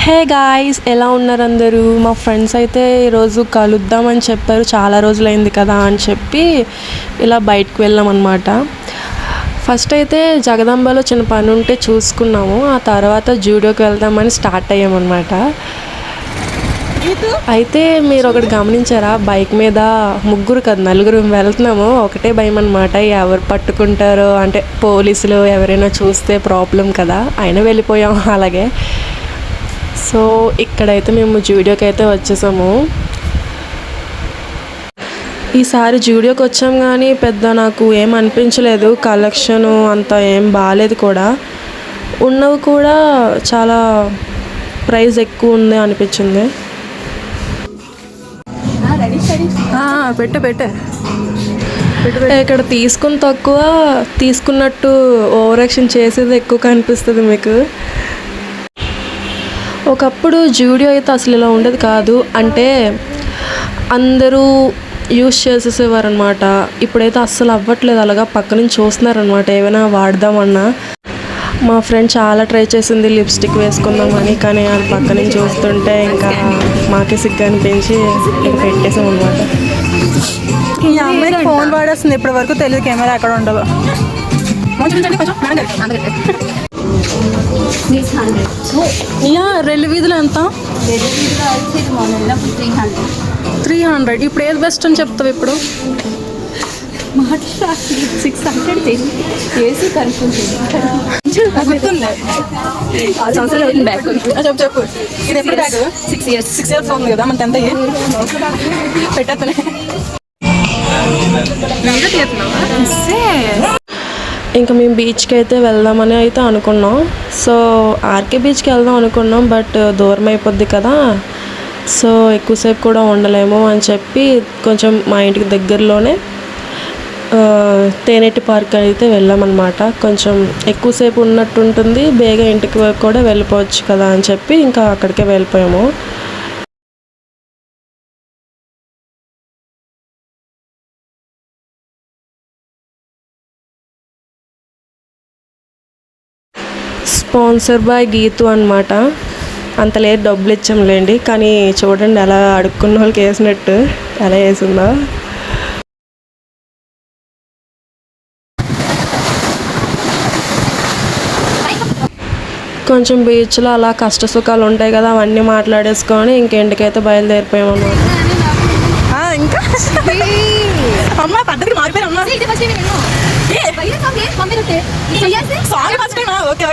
Hey guys, ఎలా ఉన్నారు అందరూ? మా ఫ్రెండ్స్ అయితే ఈరోజు కలుద్దామని చెప్పారు. చాలా రోజులైంది కదా అని చెప్పి ఇలా బయటకు వెళ్ళాం అనమాట. ఫస్ట్ అయితే జగదాంబలో చిన్న పని ఉంటే చూసుకున్నాము. ఆ తర్వాత జూడియోకి వెళ్దామని స్టార్ట్ అయ్యామన్నమాట. అయితే మీరు ఒకటి గమనించారా? బైక్ మీద ముగ్గురు కదా నలుగురు వెళ్తున్నాము. ఒకటే భయం అనమాట, ఎవరు పట్టుకుంటారో, అంటే పోలీసులు ఎవరైనా చూస్తే ప్రాబ్లం కదా. అయినా వెళ్ళిపోయాం అలాగే. సో ఇక్కడైతే మేము జూడియోకి అయితే వచ్చేసాము. ఈసారి జూడియోకి వచ్చాం కానీ పెద్ద నాకు ఏం అనిపించలేదు. కలెక్షన్ అంత ఏం బాగాలేదు కూడా. ఉన్నవి కూడా చాలా ప్రైస్ ఎక్కువ ఉంది అనిపించింది. ఇక్కడ తీసుకుని తక్కువ, తీసుకున్నట్టు ఓవర్ యాక్షన్ చేసేది ఎక్కువ కనిపిస్తుంది మీకు. ఒకప్పుడు జూడియో అయితే అసలు ఇలా ఉండేది కాదు. అంటే అందరూ యూస్ చేసేసేవారనమాట. ఇప్పుడైతే అస్సలు అవ్వట్లేదు. అలాగా పక్క నుంచి చూస్తున్నారనమాట ఏమైనా వాడదామన్నా. మా ఫ్రెండ్ చాలా ట్రై చేసింది లిప్స్టిక్ వేసుకుందామని, కానీ అది పక్క నుంచి చూస్తుంటే ఇంకా మాకే సిగ్గు అనిపించి ఇంకా పెట్టేసాం అనమాట. ఈ అమ్మాయి ఫోన్ వాడేస్తుంది, ఇప్పటి వరకు తెలియదు కెమెరా ఎక్కడ ఉండదు. రెల్లి వీధులు ఎంత? 300. ఇప్పుడు ఏది బెస్ట్ అని చెప్తావు? ఇప్పుడు చెప్పు. ఇది ఎప్పుడు బ్యాగ్? 6 years ఉంది కదా. మన ఎంత పెట్టేస్తానే. ఇంకా మేము బీచ్కి అయితే వెళ్దామని అయితే అనుకున్నాం. సో ఆర్కే బీచ్కి వెళ్దాం అనుకున్నాం, బట్ దూరం అయిపోద్ది కదా. సో ఎక్కువసేపు కూడా ఉండలేము అని చెప్పి కొంచెం మా ఇంటికి దగ్గరలోనే తేనెటి పార్క్ అయితే వెళ్ళామన్నమాట. కొంచెం ఎక్కువసేపు ఉన్నట్టు ఉంటుంది, బేగా ఇంటికి కూడా వెళ్ళిపోవచ్చు కదా అని చెప్పి ఇంకా అక్కడికే వెళ్ళిపోయాము. స్పాన్సర్ బై గీతు అనమాట. అంత లేదు, డబ్బులు ఇచ్చాంలేండి. కానీ చూడండి అలా అడుక్కున్న వాళ్ళకి వేసినట్టు ఎలా వేసిందో. కొంచెం బీచ్లో అలా కష్ట సుఖాలు ఉంటాయి కదా, అవన్నీ మాట్లాడేసుకొని ఇంటికైతే బయలుదేరిపోయాం అన్నమాట. ఇంకా అమ్మా పద్ధతి మారిపోయినా. ఓకే